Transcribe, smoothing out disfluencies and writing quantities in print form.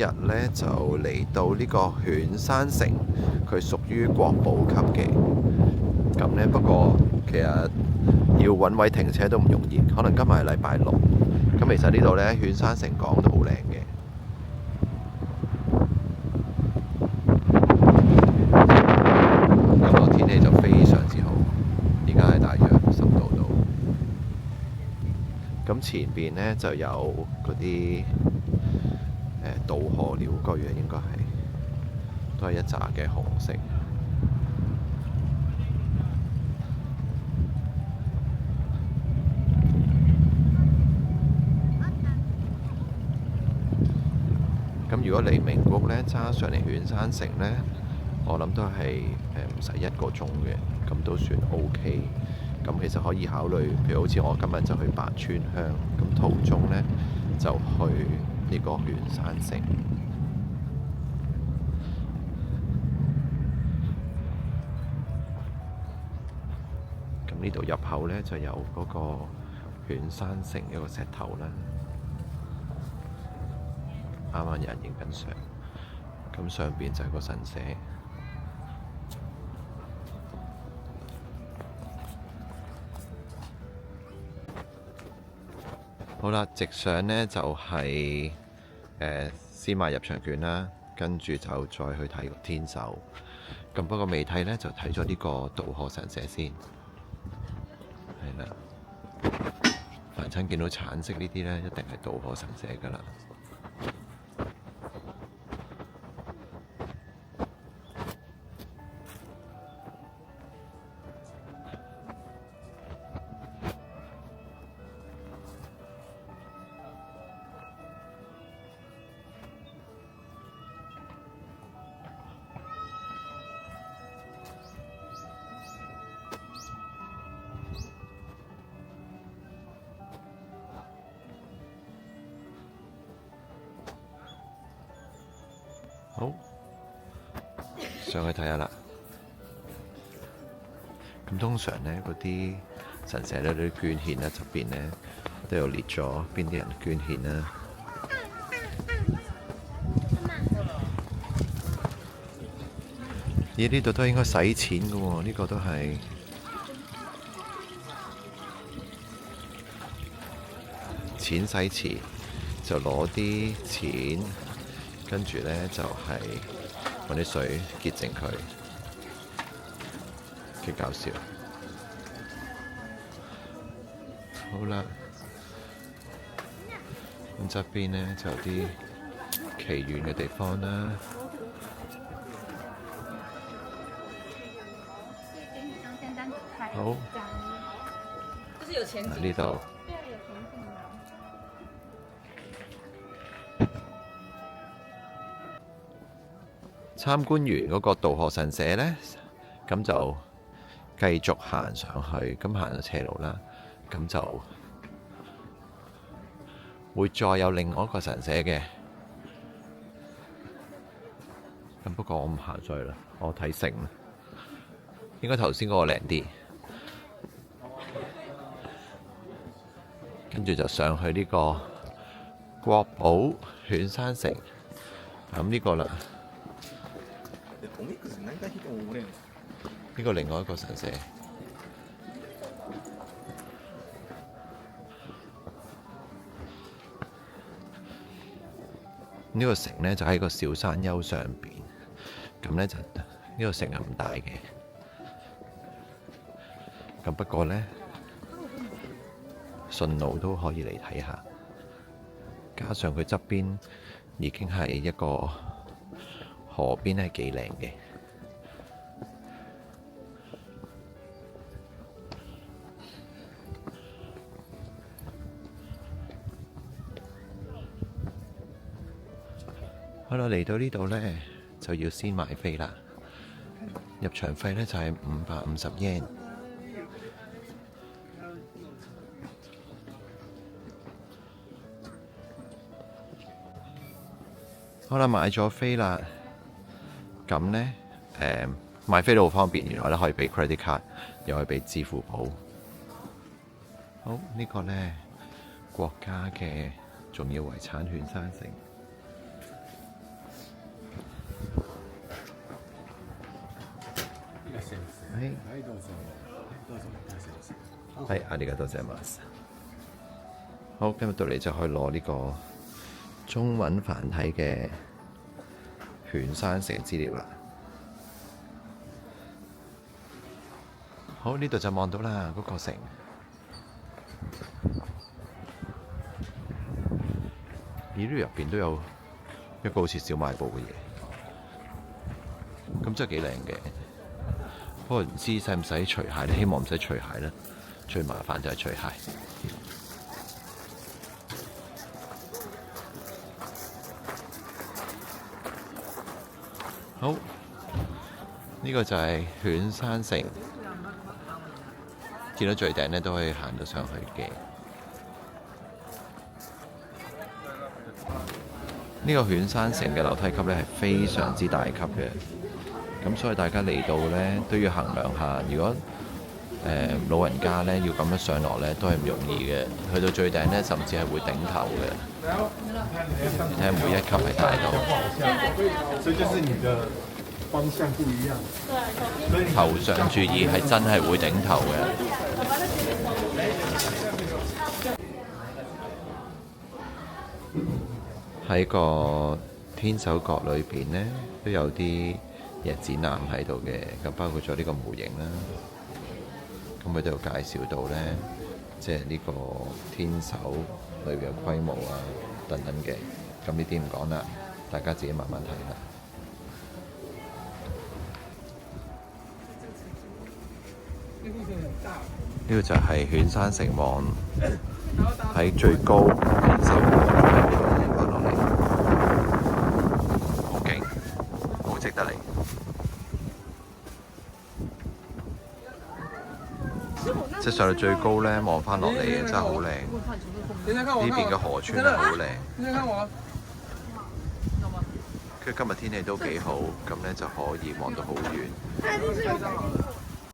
日呢就嚟到呢個犬山城，佢屬於國寶級嘅。咁呢，不過其實要揾位停車都唔容易，可能今日係禮拜六。咁其實呢度呢，犬山城港都好靚嘅。今日天氣就非常之好，而家係大約10度度。咁前邊呢就有嗰啲渡河鳥居啊，應該係都係一紮嘅紅色。咁如果嚟名谷呢，揸上嚟犬山城呢，我諗都係唔使1個鐘嘅，咁都算 OK。咁其實可以考慮，譬如好似我今日就去白川鄉，咁途中呢就去呢個犬山城。咁呢度入口呢就有嗰個犬山城一個石頭啦。啱啱有人影緊相，咁上邊就係個神社。好啦，直上呢就係先買入場券啦，跟住就再去睇個天守。咁不過未睇呢，就睇咗呢個渡河神社先。係啦，凡親見到橙色呢啲呢，一定係渡河神社㗎啦。好，上去睇下啦。咁通常呢，嗰啲神社咧，啲捐獻咧側邊呢，都有列咗邊啲人捐獻啦。咦？呢度都應該使錢㗎喎，呢個都係錢使詞，就攞啲錢。跟住呢，就係揾啲水潔淨佢，幾搞笑。好啦，咁側邊呢，就有啲祈願嘅地方啦。好，呢度。參觀完嗰個渡河神社呢，咁就繼續行上去，咁行咗斜路啦，咁就會再有另外一個神社嘅。咁不過我唔行上去啦，我睇城啦，應該頭先嗰個靚啲。跟住就上去呢個國寶犬山城，咁呢個啦。呢個另外一個神社，呢個城呢，就喺個小山丘上邊，咁呢，就呢個城係唔大嘅，咁不過呢，順路都可以嚟睇下，加上佢側邊已經係一個河邊，係幾靚嘅。好啦，嚟到呢度呢，就要先買飛啦。入場費呢，就係550 yen。好啦，買咗飛啦。咁呢，買飛都好方便，原來咧可以俾 credit card，又可以俾支付寶。好，呢個呢，國家嘅重要遺產犬山城。係。係，ありがとうございます。好，今日到嚟就可以攞呢個中文繁體嘅犬山城資料啦。好，呢度就望到啦，嗰個城。呢度入邊都有一個好似小賣部嘅嘢，咁真係幾靚嘅。不過唔知使唔使除鞋咧？希望唔使除鞋啦。最麻煩就係除鞋。好，呢個就係犬山城。見到最頂咧都可以行到上去嘅。呢個犬山城嘅樓梯級咧係非常之大級嘅，咁所以大家嚟到咧都要衡量下，如果老人家咧要咁樣上落咧都係唔容易嘅，去到最頂咧甚至係會頂頭嘅。你睇每一級係大到，所以就是你的方向不一樣。頭上注意係真係會頂頭嘅。喺個天守閣裏邊呢，都有啲嘢展覽喺度嘅，咁包括咗呢個模型啦。咁佢都有介紹到呢，即係呢個天守裏邊嘅規模啊等等嘅。咁呢啲唔講啦，大家自己慢慢睇啦。呢個就係犬山城望喺最高天守閣望翻落嚟，好勁，好值得嚟。即係上到最高咧，望翻落嚟嘅真係好靚。呢邊嘅河川係好靚。跟住今日天氣都幾好，咁咧就可以望到好遠。